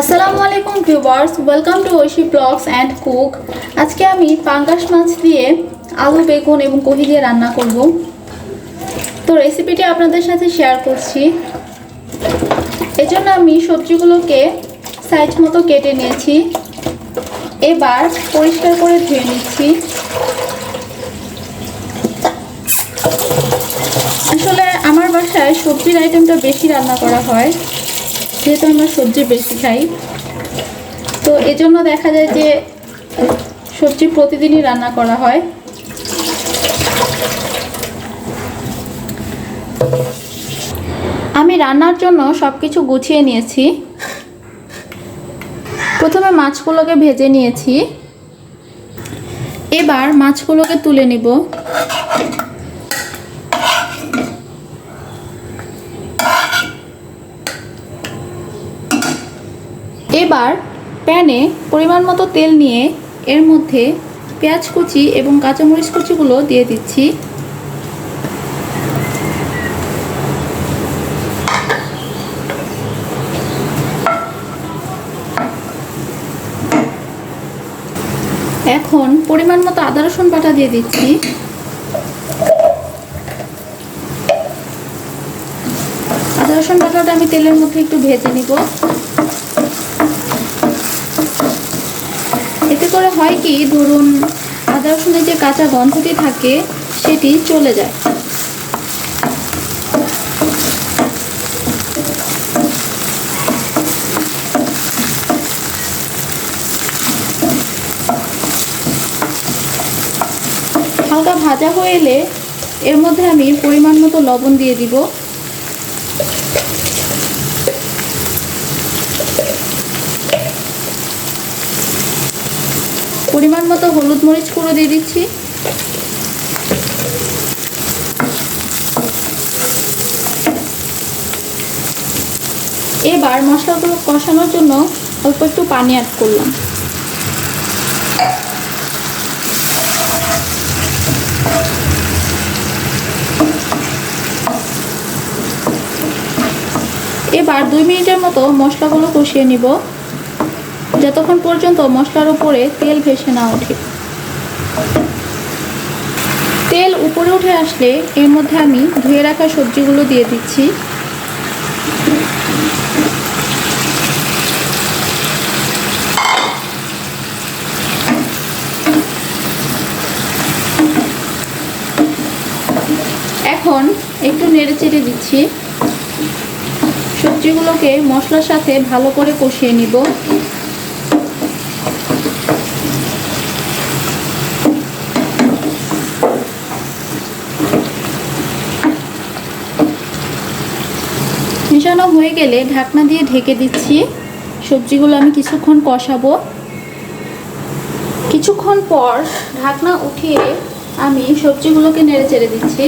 আসসালামু আলাইকুম viewers, welcome to Oishi blogs and cook. আজকে আমি পাঙ্গাস মাছ দিয়ে আলু বেগুন এবং কহি দিয়ে রান্না করব। তো রেসিপিটি আপনাদের সাথে শেয়ার করছি। এজন্য আমি সবজিগুলোকে সাইজ মতো কেটে নিয়েছি। এবার পরিষ্কার করে ধুয়ে নিচ্ছি। আসলে আমার বাসায় সবজির আইটেমটা বেশি রান্না করা হয়, যেহেতু আমরা সবজি বেশি খাই। তো এজন্য দেখা যায় যে সবজি প্রতিদিনই রান্না করা হয়। আমি রান্নার জন্য সবকিছু গুছিয়ে নিয়েছি। প্রথমে মাছগুলোকে ভেজে নিয়েছি। এবার মাছগুলোকে তুলে নিব। এবার প্যানে পরিমাণ মতো তেল নিয়ে এর মধ্যে পেঁয়াজ কুচি এবং কাঁচামরিচ কুচিগুলো দিয়ে দিচ্ছি। এখন পরিমাণ মতো আদা রসুন বাটা দিয়ে দিচ্ছি। আদা রসুন বাটাটা আমি তেলের মধ্যে একটু ভেজে নিব। এতে করে হয় কি, ধরুন আদা রসুনের যে কাঁচা গন্ধটি থাকে সেটি চলে যায়। হালকা ভাজা হয়ে এলে এর মধ্যে আমি পরিমাণ মতো লবণ দিয়ে দিব। পরিমাণ মতো হলুদ মরিচ গুঁড়ো দিয়ে দিচ্ছি। এবার মশলাগুলো কষানোর জন্য অল্প একটু পানি অ্যাড করলাম। এবার 2 মিনিটের মতো মশলাগুলো কষিয়ে নিব, যতক্ষণ পর্যন্ত মশলার উপরে তেল ভেসে না ওঠে। তেল উপরে উঠে আসলে এর মধ্যে আমি ধুয়ে রাখা সবজিগুলো দিয়ে দিচ্ছি। এখন একটু নেড়েচেড়ে দিচ্ছি। সবজিগুলোকে মশলার সাথে ভালো করে কষিয়ে নিব। মেশানো হয়ে গেলে ঢাকনা দিয়ে ঢেকে দিচ্ছি। সবজিগুলো আমি কিছুক্ষণ কষাবো। কিছুক্ষণ পর ঢাকনা উঠিয়ে আমি সবজিগুলোকে নেড়েচেড়ে দিচ্ছি।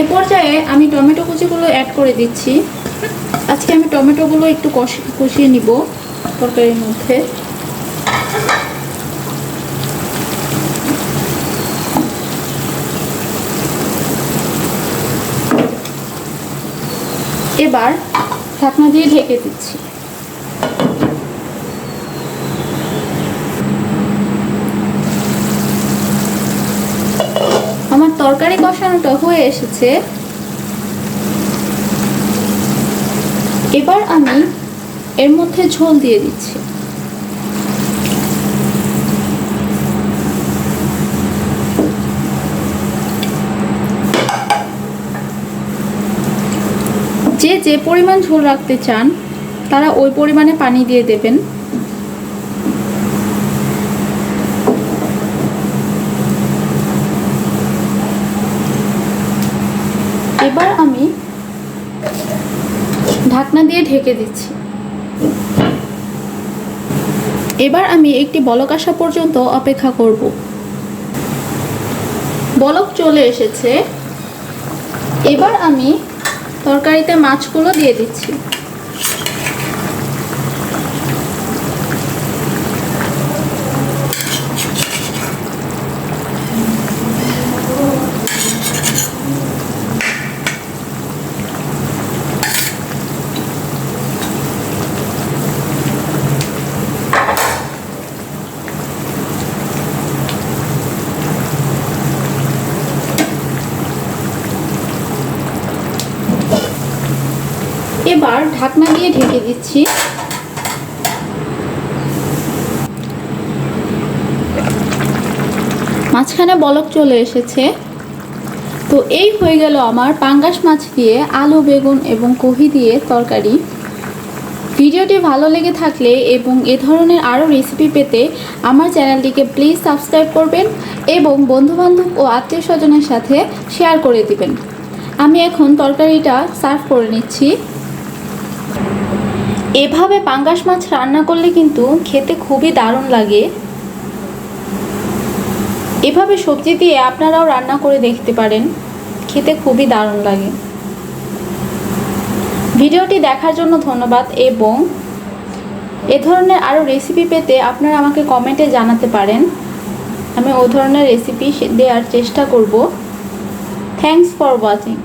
এ পর্যায়ে আমি টমেটো কুচিগুলো অ্যাড করে দিচ্ছি। আজকে আমি টমেটোগুলো একটু কষিয়ে নিব তরকারির মধ্যে। এবার ঢাকনা দিয়ে ঢেকে দিচ্ছি। আমার তরকারি কষানোটা হয়ে এসেছে। এবার আমি এর মধ্যে ঝোল দিয়ে দিচ্ছি। যে যে পরিমাণ ঝোল রাখতে চান তারা ওই পরিমাণে পানি দিয়ে দেবেন। এবার আমি ঢাকনা দিয়ে ঢেকে দিচ্ছি। এবার আমি একটি বলক আসা পর্যন্ত অপেক্ষা করব। বলক চলে এসেছে। এবার আমি তরকারিতে মাছগুলো দিয়ে দিচ্ছি। এবার ঢাকনা দিয়ে ঢেকে দিচ্ছি। মাঝখানে বলক চলে এসেছে। তো এই হয়ে গেল আমার পাঙ্গাস মাছ দিয়ে আলু, বেগুন এবং কহি দিয়ে তরকারি। ভিডিওটি ভালো লেগে থাকলে এবং এ ধরনের আরও রেসিপি পেতে আমার চ্যানেলটিকে প্লিজ সাবস্ক্রাইব করবেন এবং বন্ধুবান্ধব ও আত্মীয় স্বজনের সাথে শেয়ার করে দিবেন। আমি এখন তরকারিটা সার্ভ করে নিচ্ছি। এভাবে পাঙ্গাস মাছ রান্না করলে কিন্তু খেতে খুবই দারুণ লাগে। এভাবে সবজি দিয়ে আপনারাও রান্না করে দেখতে পারেন, খেতে খুবই দারুণ লাগে। ভিডিওটি দেখার জন্য ধন্যবাদ এবং এ ধরনের আরও রেসিপি পেতে আপনারা আমাকে কমেন্টে জানাতে পারেন। আমি ওই ধরনের রেসিপি দেওয়ার চেষ্টা করব। Thanks for watching.